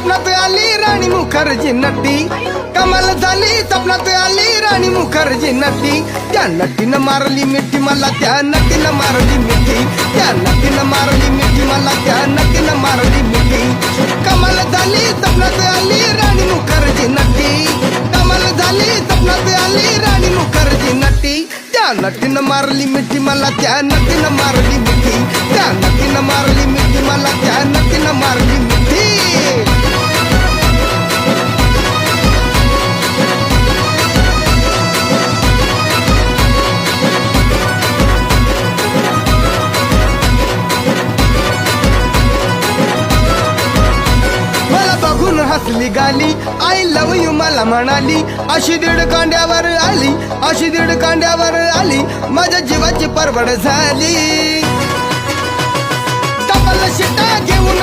स्वप्नात आली राणी मुखर्जी नटी, कमाल झाली स्वप्नात आली राणी मुखर्जी नटी. त्या नटीनं मारली मिठी मला, त्या नटीनं मारली मिठी, त्या नटीनं मारली मिठी मला, त्या नटीनं मारली मिठी. कमाल झाली स्वप्नात आली राणी मुखर्जी नटी, कमाल झाली स्वप्नात आली राणी मुखर्जी नटी. त्या नटीनं मारली मिठी मला, त्या नटीनं मारली मिठी, त्या नटीनं मारली मिठी मला, त्या नटीनं मारली मिठी. हसली गाली, आय लव यू मला म्हणाली. अशी दीड कांड्यावर आली, अशी दीड कांड्यावर आली, माझ्या जीवाची परवड झाली. डबल शिटा घेऊन